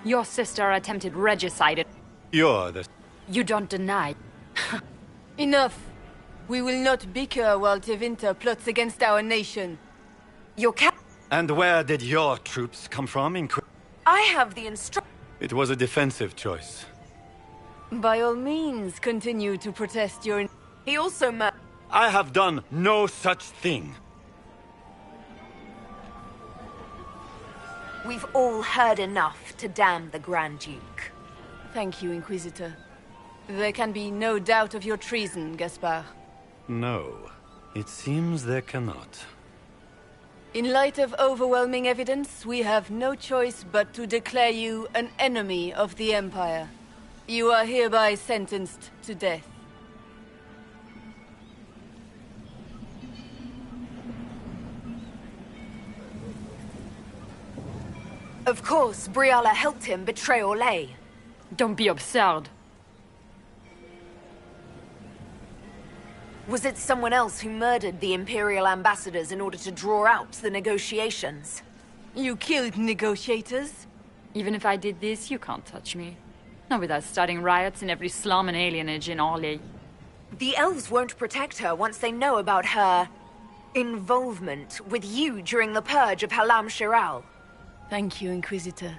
Your sister attempted regicide. You're the... You don't deny. Enough. We will not bicker while Tevinter plots against our nation. Your cap... And where did your troops come from I have the It was a defensive choice. By all means, continue to protest your... He also I have done no such thing. We've all heard enough to damn the Grand Duke. Thank you, Inquisitor. There can be no doubt of your treason, Gaspard. No, it seems there cannot. In light of overwhelming evidence, we have no choice but to declare you an enemy of the Empire. You are hereby sentenced to death. Of course, Briala helped him betray Orlais. Don't be absurd. Was it someone else who murdered the Imperial ambassadors in order to draw out the negotiations? You killed negotiators? Even if I did this, you can't touch me. Not without starting riots in every slum and alienage in Orlais. The elves won't protect her once they know about her... involvement with you during the purge of Halam Shiral. Thank you, Inquisitor,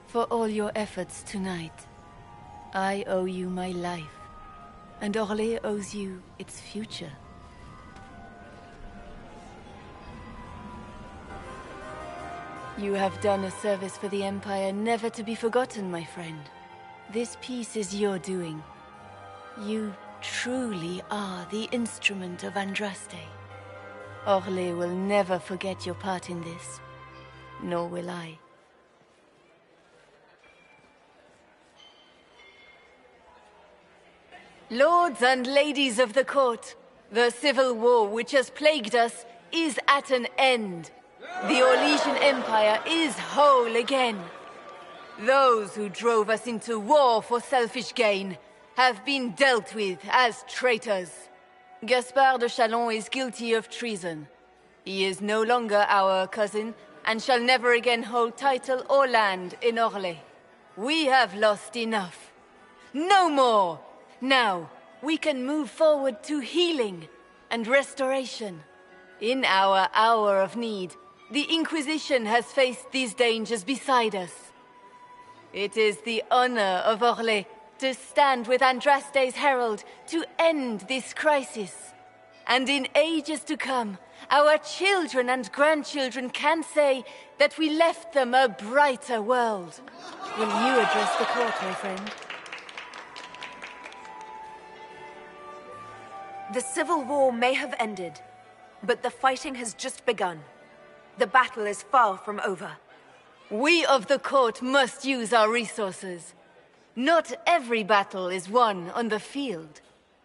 for all your efforts tonight. I owe you my life, and Orlais owes you its future. You have done a service for the Empire never to be forgotten, my friend. This peace is your doing. You truly are the instrument of Andraste. Orlais will never forget your part in this. Nor will I. Lords and ladies of the court, the civil war which has plagued us is at an end. The Orlesian Empire is whole again. Those who drove us into war for selfish gain have been dealt with as traitors. Gaspard de Chalon is guilty of treason. He is no longer our cousin, and shall never again hold title or land in Orlais. We have lost enough. No more! Now, we can move forward to healing and restoration. In our hour of need, the Inquisition has faced these dangers beside us. It is the honor of Orlais to stand with Andraste's herald to end this crisis. And in ages to come, our children and grandchildren can say that we left them a brighter world. Will you address the court, my friend? The civil war may have ended, but the fighting has just begun. The battle is far from over. We of the court must use our resources. Not every battle is won on the field,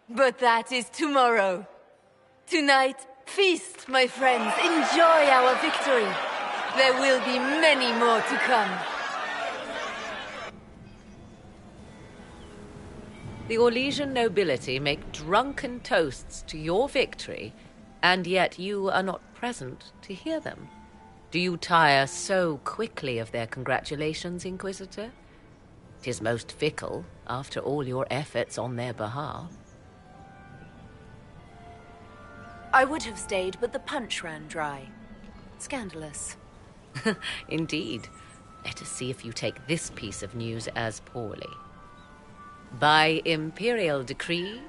but that is tomorrow. Tonight, feast, my friends. Enjoy our victory. There will be many more to come. The Orlesian nobility make drunken toasts to your victory, and yet you are not present to hear them. Do you tire so quickly of their congratulations, Inquisitor? 'Tis most fickle, after all your efforts on their behalf. I would have stayed, but the punch ran dry. Scandalous. Indeed. Let us see if you take this piece of news as poorly. By imperial decree,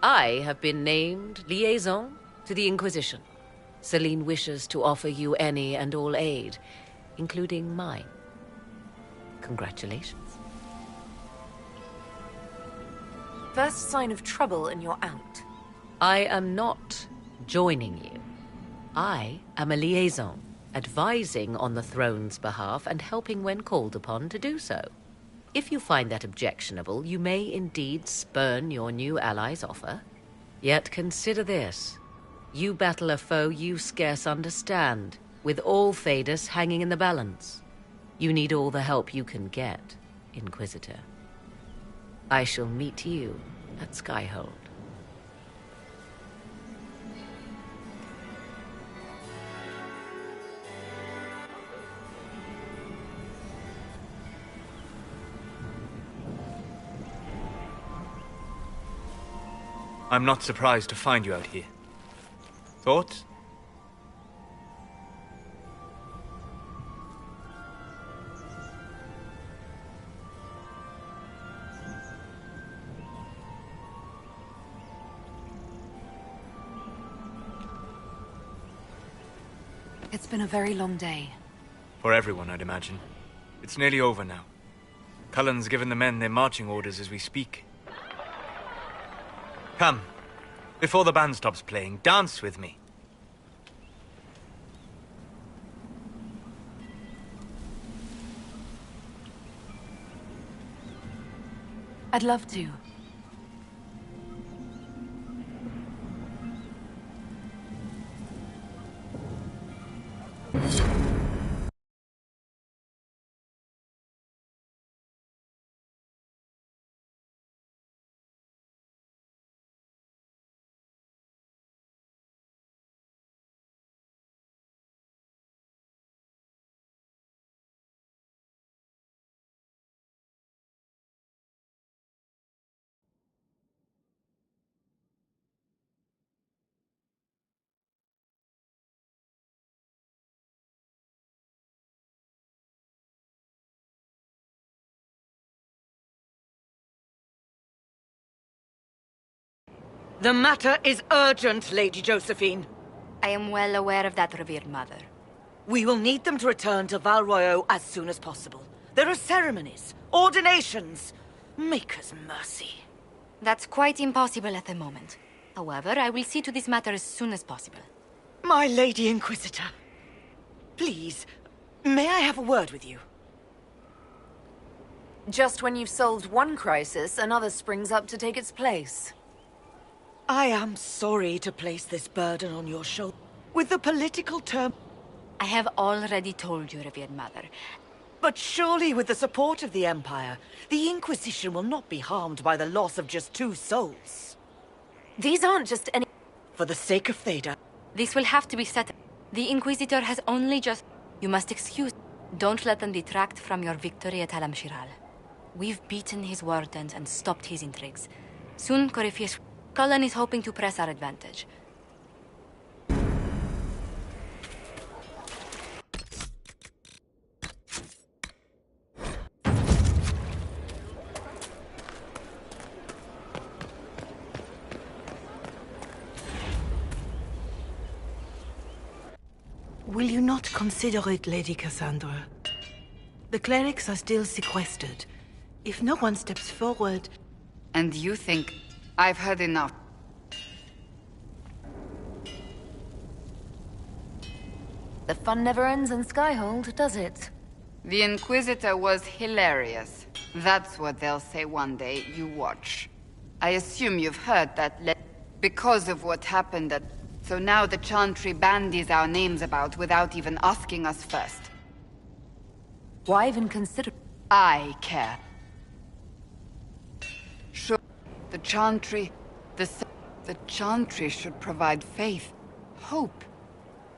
I have been named liaison to the Inquisition. Celine wishes to offer you any and all aid, including mine. Congratulations. First sign of trouble and you're out. I am not joining you. I am a liaison, advising on the throne's behalf and helping when called upon to do so. If you find that objectionable, you may indeed spurn your new ally's offer. Yet consider this. You battle a foe you scarce understand, with all Thedas hanging in the balance. You need all the help you can get, Inquisitor. I shall meet you at Skyhold. I'm not surprised to find you out here. Thoughts? It's been a very long day. For everyone, I'd imagine. It's nearly over now. Cullen's given the men their marching orders as we speak. Come. Before the band stops playing, dance with me. I'd love to. The matter is urgent, Lady Josephine. I am well aware of that, revered mother. We will need them to return to Val Royeaux as soon as possible. There are ceremonies, ordinations. Make us mercy. That's quite impossible at the moment. However, I will see to this matter as soon as possible. My Lady Inquisitor. Please, may I have a word with you? Just when you've solved one crisis, another springs up to take its place. I am sorry to place this burden on your shoulder. With the political term... I have already told you, revered mother. But surely with the support of the Empire, the Inquisition will not be harmed by the loss of just 2 souls. These aren't just any... For the sake of Theda... This will have to be settled. The Inquisitor has only just... You must excuse... Don't let them detract from your victory at Alam Shiral. We've beaten his wardens and stopped his intrigues. Soon, Corypheus... Cullen is hoping to press our advantage. Will you not consider it, Lady Cassandra? The clerics are still sequestered. If no one steps forward... And you think... I've heard enough. The fun never ends in Skyhold, does it? The Inquisitor was hilarious. That's what they'll say one day, you watch. I assume you've heard that because of what happened at... So now the Chantry bandies our names about without even asking us first. Why even consider... I care. Sure, the Chantry... The Chantry should provide faith, hope.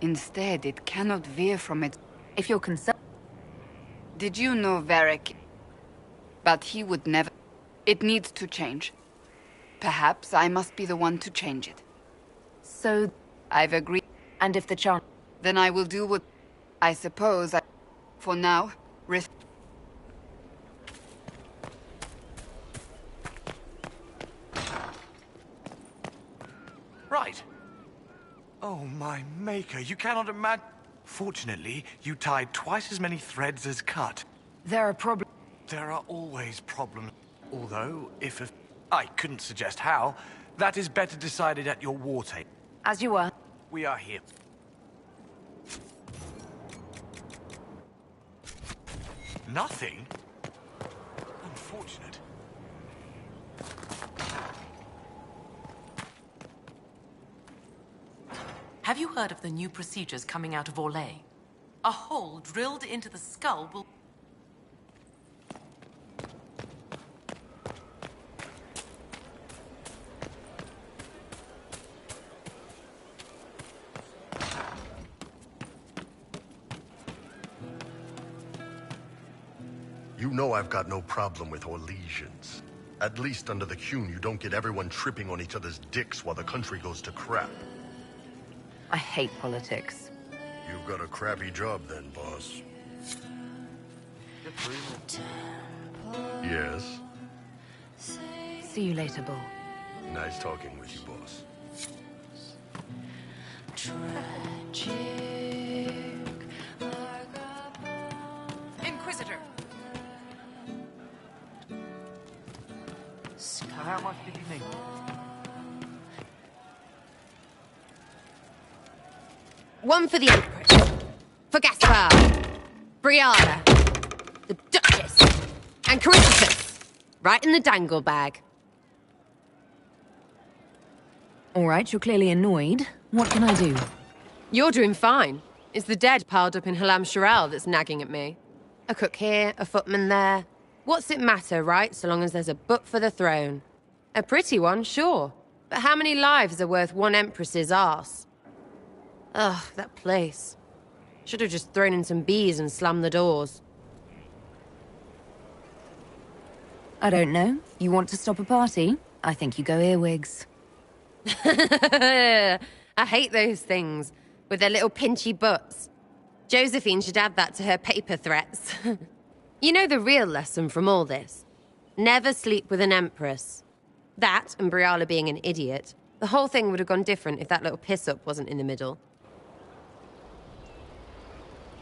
Instead, it cannot veer from it. If you're concerned... Did you know Varric? But he would never... It needs to change. Perhaps I must be the one to change it. So... I've agreed. And if the Chant... Then I will do what... I suppose I... For now, risk... Right. Oh, my maker, you cannot imagine... Fortunately, you tied twice as many threads as cut. There are problems... There are always problems. Although, if I couldn't suggest how, that is better decided at your war table. As you were. We are here. Nothing? Unfortunate. Have you heard of the new procedures coming out of Orlais? A hole drilled into the skull will... You know I've got no problem with Orlesians. At least under the Qun, you don't get everyone tripping on each other's dicks while the country goes to crap. I hate politics. You've got a crappy job then, boss. Yes? See you later, Bull. Nice talking with you, boss. Inquisitor! How much did you need? One for the Empress. For Gaspar. Brianna. The Duchess. And Caritas. Right in the dangle bag. All right, you're clearly annoyed. What can I do? You're doing fine. It's the dead piled up in Halam Shiral that's nagging at me. A cook here, a footman there. What's it matter, right, so long as there's a butt for the throne? A pretty one, sure. But how many lives are worth one empress's arse? Ugh, that place. Should have just thrown in some bees and slammed the doors. I don't know. You want to stop a party? I think you go earwigs. I hate those things, with their little pinchy butts. Josephine should add that to her paper threats. You know the real lesson from all this? Never sleep with an empress. That, and Briala being an idiot. The whole thing would have gone different if that little piss-up wasn't in the middle.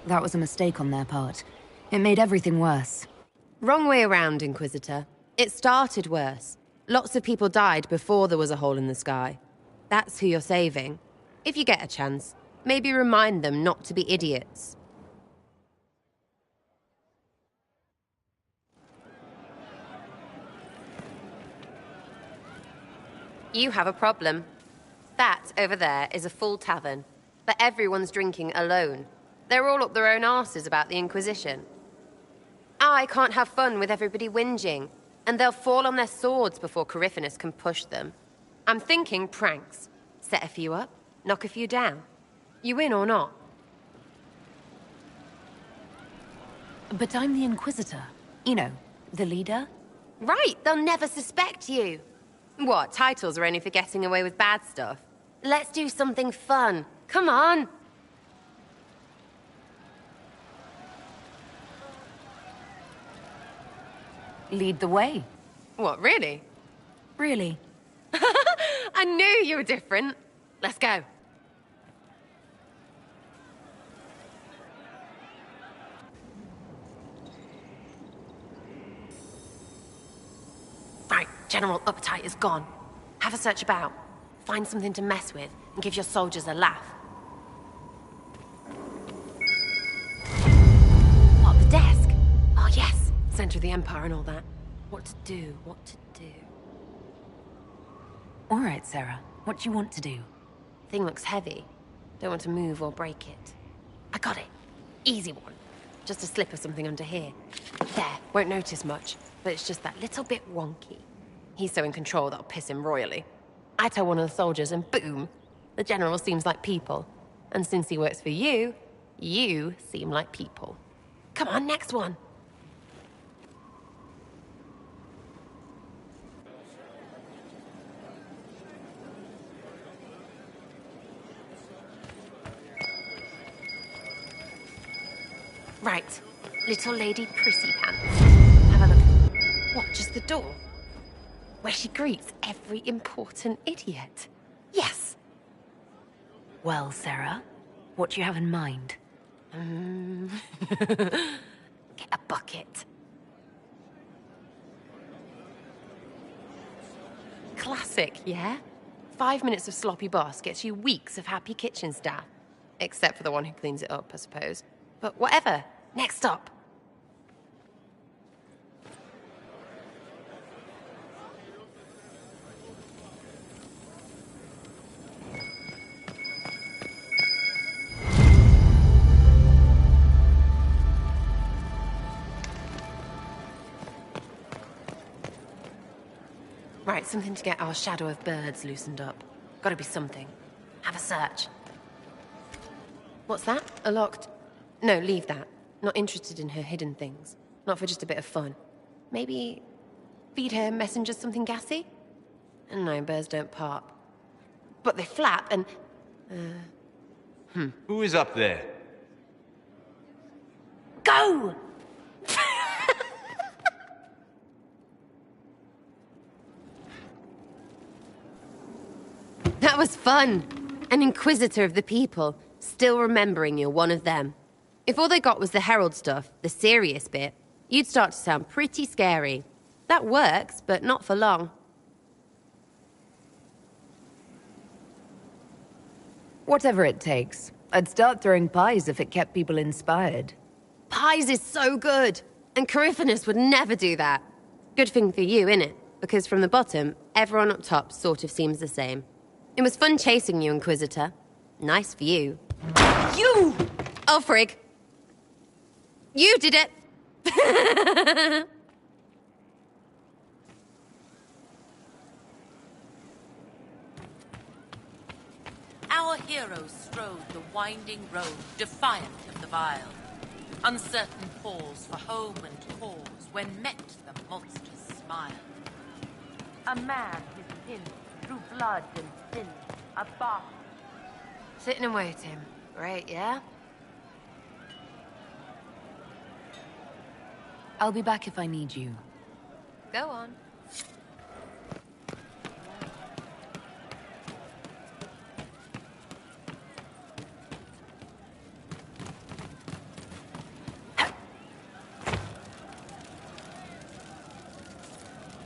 That was a mistake on their part. It made everything worse. Wrong way around, Inquisitor. It started worse. Lots of people died before there was a hole in the sky. That's who you're saving. If you get a chance, maybe remind them not to be idiots. You have a problem. That, over there, is a full tavern. But everyone's drinking alone. They're all up their own arses about the Inquisition. I can't have fun with everybody whinging, and they'll fall on their swords before Coryphanus can push them. I'm thinking pranks. Set a few up, knock a few down. You win or not? But I'm the Inquisitor. You know, the leader. Right, they'll never suspect you. What, titles are only for getting away with bad stuff? Let's do something fun. Come on. Lead the way. What, really? Really. I knew you were different. Let's go. Right, general appetite is gone. Have a search about. Find something to mess with and give your soldiers a laugh. What, the desk? Oh, yes. Center of the Empire and all that. What to do, what to do. All right, Sarah. What do you want to do? Thing looks heavy. Don't want to move or break it. I got it. Easy one. Just a slip or something under here. There, won't notice much, but it's just that little bit wonky. He's so in control that'll piss him royally. I tell one of the soldiers and boom, the general seems like people. And since he works for you, you seem like people. Come on, next one. Right. Little Lady Prissy Pants. Have a look. What, just the door? Where she greets every important idiot. Yes! Well, Sarah, what do you have in mind? Get a bucket. Classic, yeah? 5 minutes of sloppy boss gets you weeks of happy kitchen staff. Except for the one who cleans it up, I suppose. But whatever. Next stop. Right, something to get our shadow of birds loosened up. Gotta be something. Have a search. What's that? A locked... No, leave that. Not interested in her hidden things. Not for just a bit of fun. Maybe... Feed her messengers something gassy? No, birds don't pop. But they flap and... Who is up there? Go! That was fun. An inquisitor of the people, still remembering you're one of them. If all they got was the herald stuff, the serious bit, you'd start to sound pretty scary. That works, but not for long. Whatever it takes. I'd start throwing pies if it kept people inspired. Pies is so good, and Coryphanus would never do that. Good thing for you, innit? Because from the bottom, everyone up top sort of seems the same. It was fun chasing you, Inquisitor. Nice for you. You! Oh, frig. You did it! Our heroes strode the winding road, defiant of the vile. Uncertain pause for home and cause, when met the monster's smile. A man his kin, through blood and sin, a bard. Sitting and waiting. Great, yeah? I'll be back if I need you. Go on.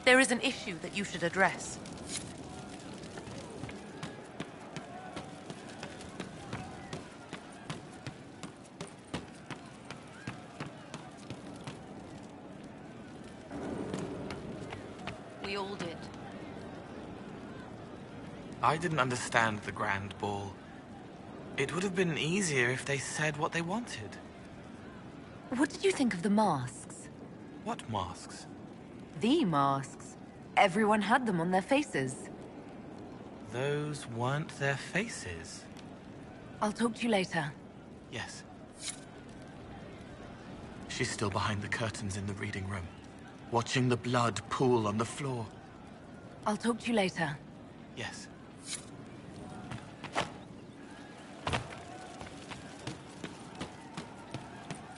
There is an issue that you should address. We all did. I didn't understand the Grand Ball. It would have been easier if they said what they wanted. What did you think of the masks? What masks? The masks. Everyone had them on their faces. Those weren't their faces. I'll talk to you later. Yes. She's still behind the curtains in the reading room, watching the blood pool on the floor. I'll talk to you later. Yes.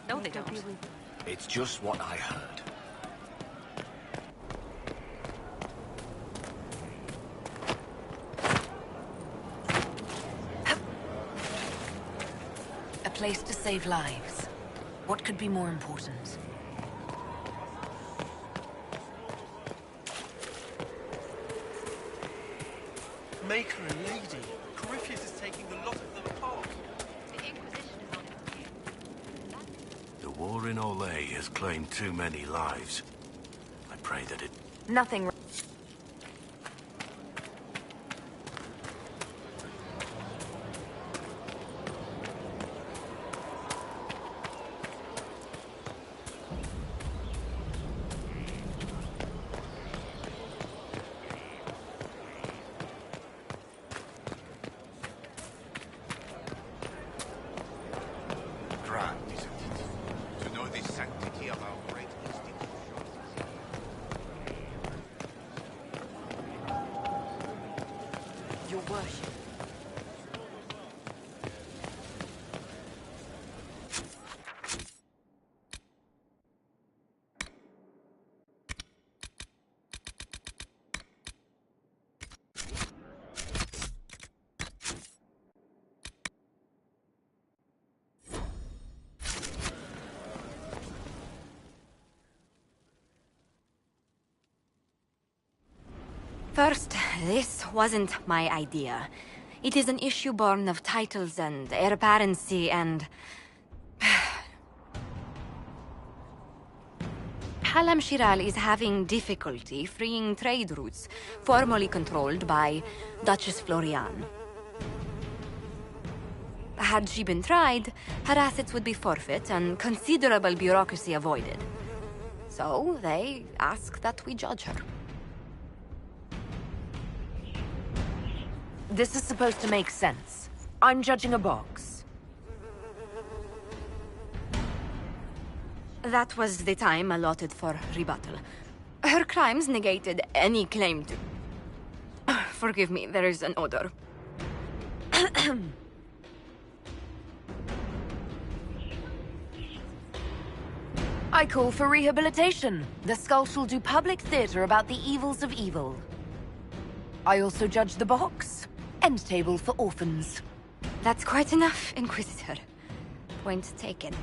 No, they don't. It's just what I heard. A place to save lives. What could be more important? Make her a lady. Coryphanus is taking the lot of them apart. The Inquisition is on its way. The war in Olay has claimed too many lives. I pray that it... Nothing. Your worship. First, this wasn't my idea. It is an issue born of titles and heir apparency and... Halam Shiral is having difficulty freeing trade routes formerly controlled by Duchess Florian. Had she been tried, her assets would be forfeit and considerable bureaucracy avoided. So they ask that we judge her. This is supposed to make sense. I'm judging a box. That was the time allotted for rebuttal. Her Her crimes negated any claim to... Forgive me, there is an odor. I call for rehabilitation. The skull shall do public theatre about the evils of evil. I also judge the box. End table for orphans. That's quite enough, Inquisitor. Point taken.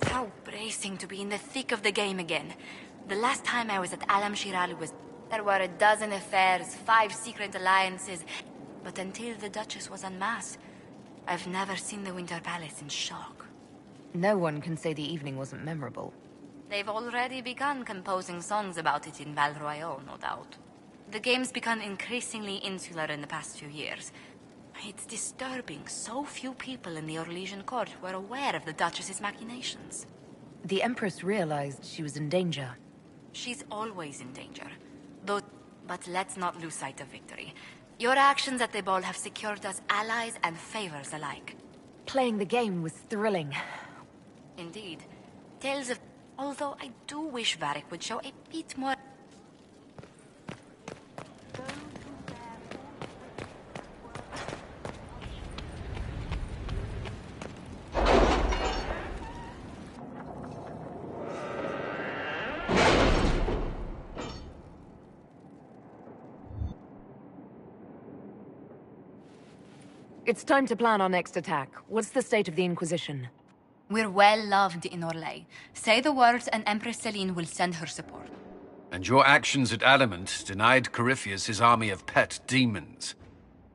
How bracing to be in the thick of the game again. The last time I was at Alam Shiral was... There were a dozen affairs, 5 secret alliances, but until the Duchess was en masse, I've never seen the Winter Palace in shock. No one can say the evening wasn't memorable. They've already begun composing songs about it in Val Royale, no doubt. The game's become increasingly insular in the past few years. It's disturbing so few people in the Orlesian court were aware of the Duchess's machinations. The Empress realized she was in danger. She's always in danger. But let's not lose sight of victory. Your actions at the ball have secured us allies and favors alike. Playing the game was thrilling. Indeed. Tales of... Although I do wish Varric would show a bit more... It's time to plan our next attack. What's the state of the Inquisition? We're well loved in Orlais. Say the words and Empress Celine will send her support. And your actions at Adamant denied Corypheus his army of pet demons.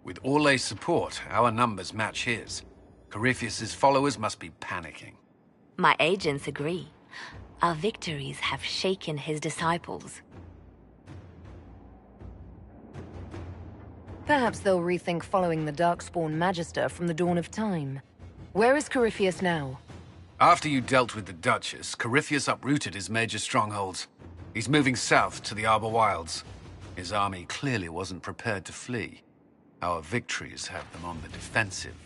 With Orlais' support, our numbers match his. Corypheus's followers must be panicking. My agents agree. Our victories have shaken his disciples. Perhaps they'll rethink following the Darkspawn Magister from the dawn of time. Where is Corypheus now? After you dealt with the Duchess, Corypheus uprooted his major strongholds. He's moving south to the Arbor Wilds. His army clearly wasn't prepared to flee. Our victories have them on the defensive.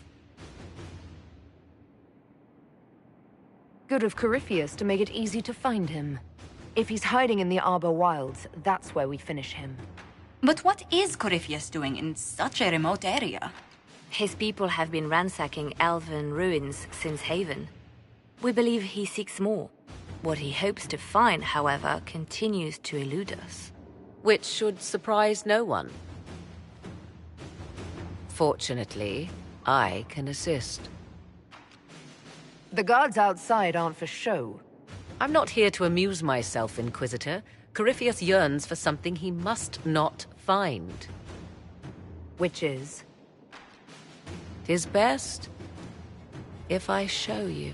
Good of Corypheus to make it easy to find him. If he's hiding in the Arbor Wilds, that's where we finish him. But what is Corypheus doing in such a remote area? His people have been ransacking elven ruins since Haven. We believe he seeks more. What he hopes to find, however, continues to elude us. Which should surprise no one. Fortunately, I can assist. The guards outside aren't for show. I'm not here to amuse myself, Inquisitor. Corypheus yearns for something he must not find. Which is? 'Tis best if I show you.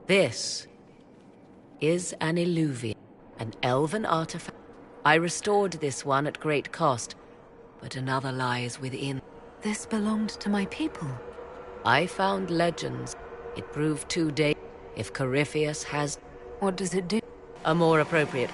This is an Illuvian, an elven artifact. I restored this one at great cost, but another lies within. This belonged to my people. I found legends. It proved too dangerous. If Corypheus has... What does it do? A more appropriate...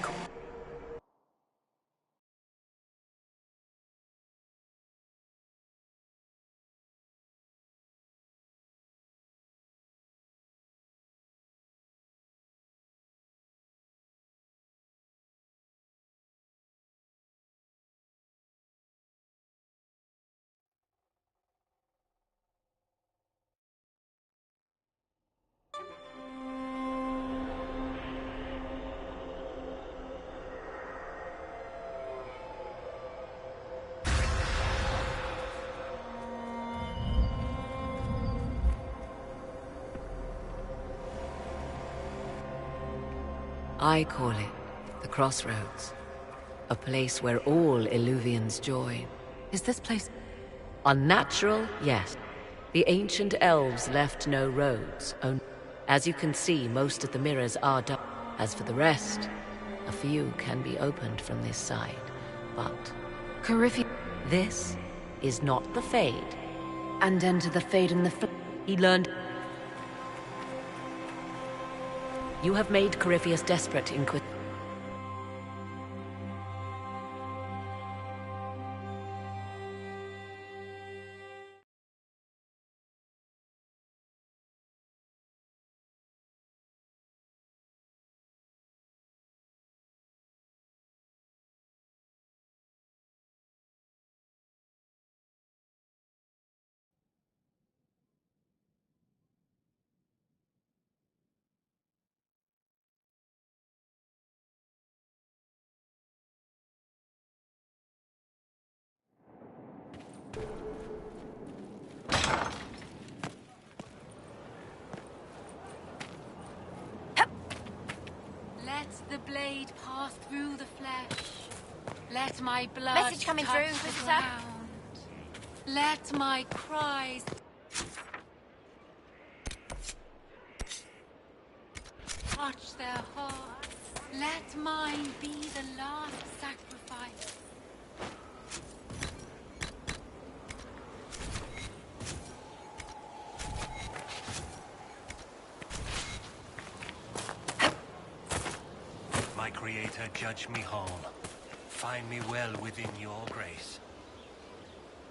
I call it the Crossroads. A place where all Illuvians join. Is this place... Unnatural? Yes. The ancient elves left no roads. As you can see, most of the mirrors are dark, As for the rest, a few can be opened from this side, but... This is not the Fade. And enter the Fade and the He learned... You have made Corypheus desperate, Inquisitor. Let the blade pass through the flesh. Let my blood Message coming touch through, the visitor. ground. Let my cries touch their hearts. Let mine be the last sacrifice. My Creator, judge me whole. Find me well within your grace.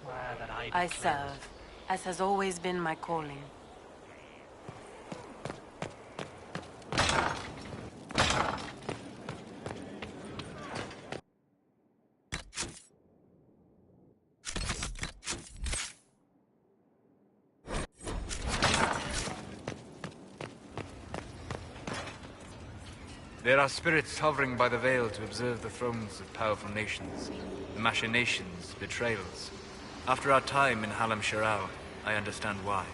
Where that I be I cleansed. serve, as has always been my calling. There are spirits hovering by the veil to observe the thrones of powerful nations, the machinations, betrayals. After our time in Halam Shiral, I understand why.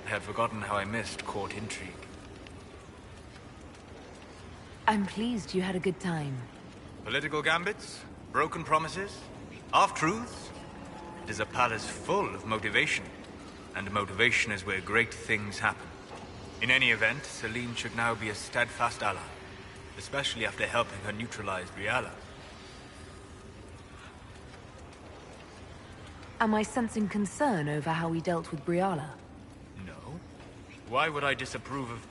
I had forgotten how I missed court intrigue. I'm pleased you had a good time. Political gambits, broken promises, half-truths. It is a palace full of motivation, and motivation is where great things happen. In any event, Celine should now be a steadfast ally, especially after helping her neutralize Briala. Am I sensing concern over how we dealt with Briala? No. Why would I disapprove of...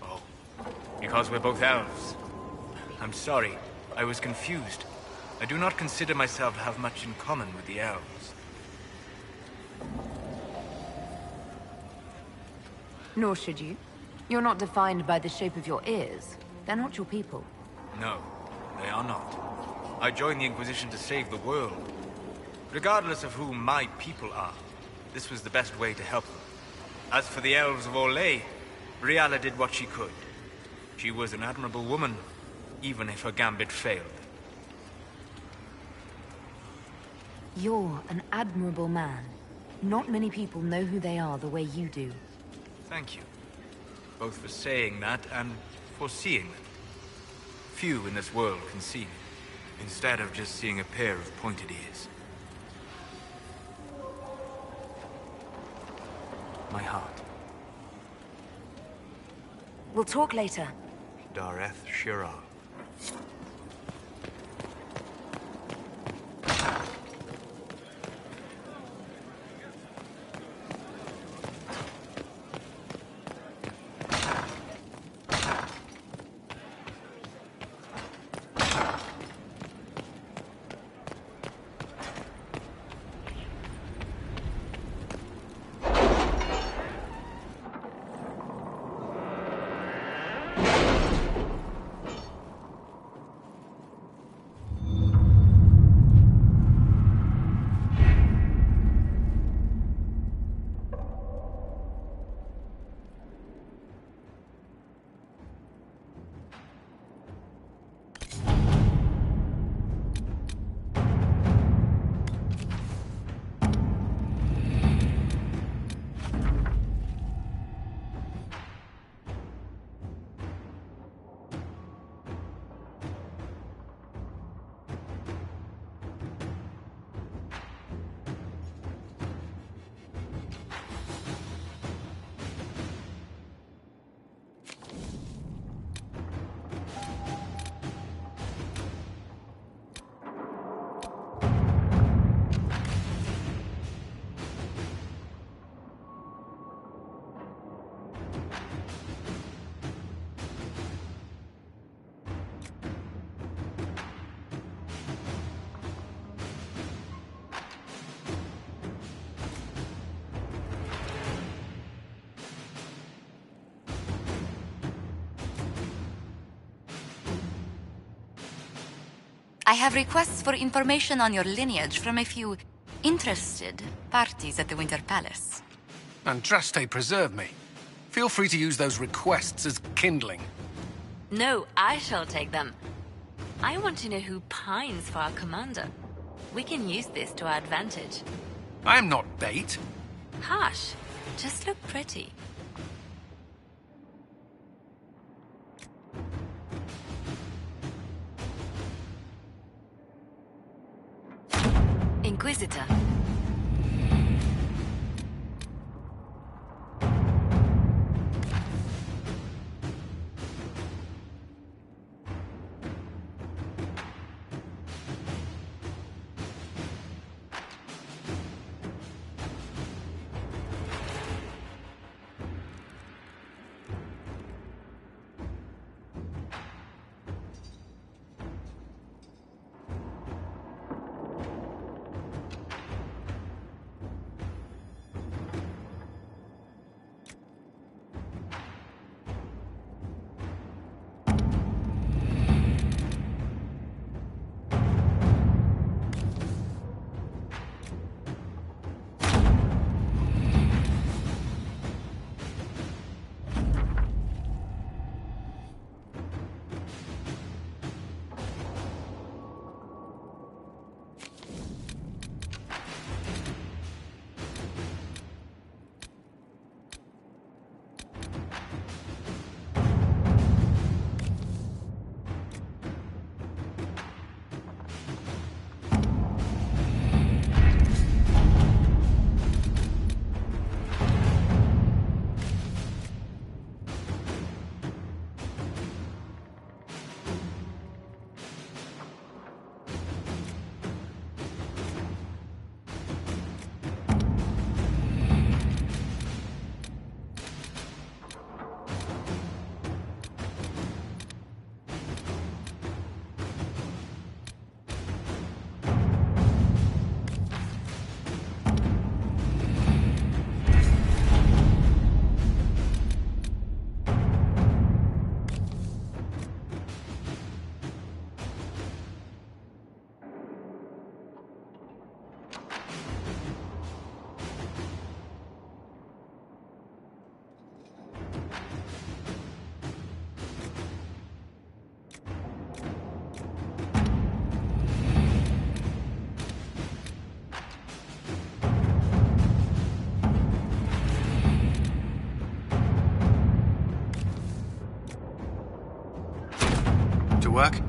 Oh, because we're both elves. I'm sorry, I was confused. I do not consider myself to have much in common with the elves. Nor should you. You're not defined by the shape of your ears. They're not your people. No, they are not. I joined the Inquisition to save the world. Regardless of who my people are, this was the best way to help them. As for the elves of Orlais, Briala did what she could. She was an admirable woman, even if her gambit failed. You're an admirable man. Not many people know who they are the way you do. Thank you. Both for saying that and for seeing it. Few in this world can see me, instead of just seeing a pair of pointed ears. My heart. We'll talk later. Dareth Shiral. I have requests for information on your lineage from a few interested parties at the Winter Palace. Andraste preserve me. Feel free to use those requests as kindling. No, I shall take them. I want to know who pines for our commander. We can use this to our advantage. I'm not bait. Hush. Just look pretty. Inquisitor. Work?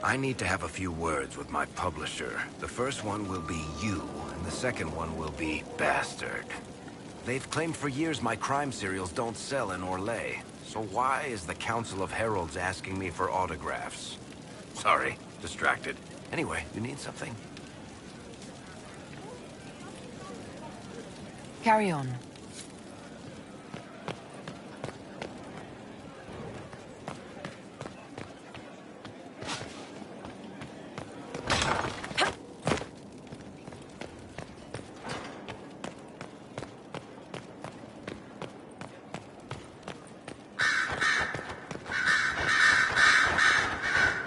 I need to have a few words with my publisher. The first one will be you, and the second one will be Bastard. They've claimed for years my crime serials don't sell in Orlais. So why is the Council of Heralds asking me for autographs? Sorry, distracted. Anyway, you need something? Carry on.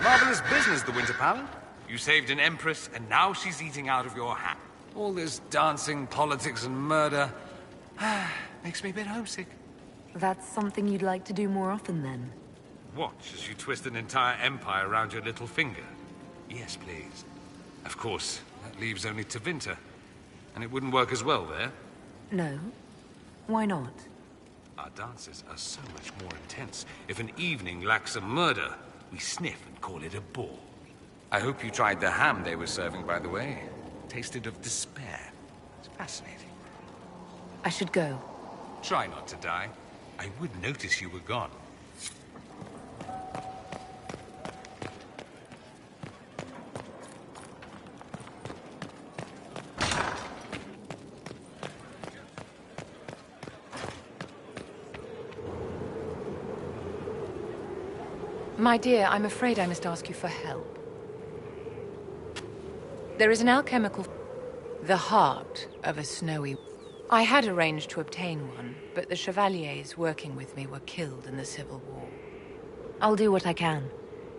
Marvelous business, the Winter Palace. You saved an empress, and now she's eating out of your hand. All this dancing, politics, and murder makes me a bit homesick. That's something you'd like to do more often, then? Watch as you twist an entire empire around your little finger. Yes, please. Of course, that leaves only Tevinter. And it wouldn't work as well there. No. Why not? Our dances are so much more intense. If an evening lacks a murder, we sniff and call it a ball. I hope you tried the ham they were serving, by the way. Tasted of despair. It's fascinating. I should go. Try not to die. I would notice you were gone. My dear, I'm afraid I must ask you for help. There is an alchemical... the heart of a snowy... I had arranged to obtain one, but the chevaliers working with me were killed in the Civil War. I'll do what I can.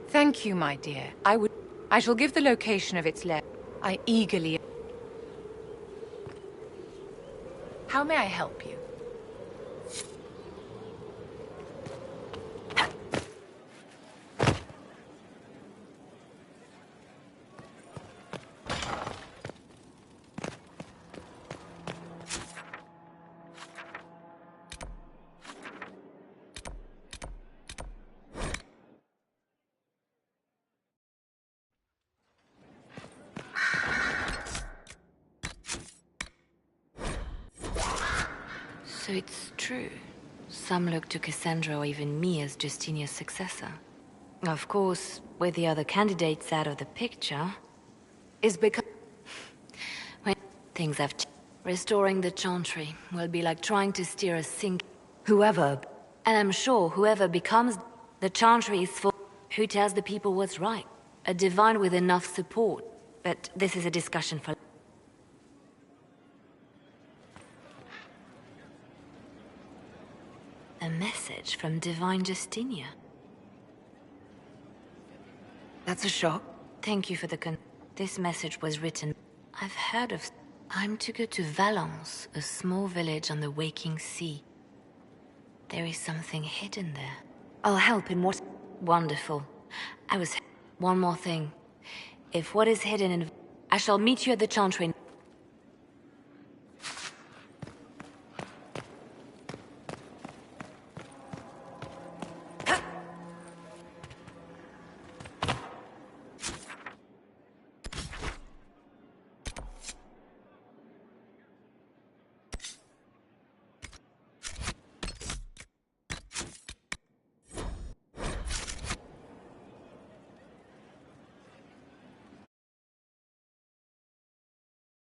Thank you, my dear. I shall give the location of its lair. I eagerly... How may I help you? So it's true. Some look to Cassandra or even me as Justinia's successor. Of course, with the other candidates out of the picture, is because... when things have changed. Restoring the Chantry will be like trying to steer a sink. Whoever... And I'm sure whoever becomes the Chantry is for... Who tells the people what's right? A divine with enough support. But this is a discussion for... A message from Divine Justinia. That's a shock. Thank you for the This message was written... I've heard of... I'm to go to Valence, a small village on the waking sea. There is something hidden there. I'll help in what... Wonderful. One more thing. If what is hidden in... I shall meet you at the Chantry.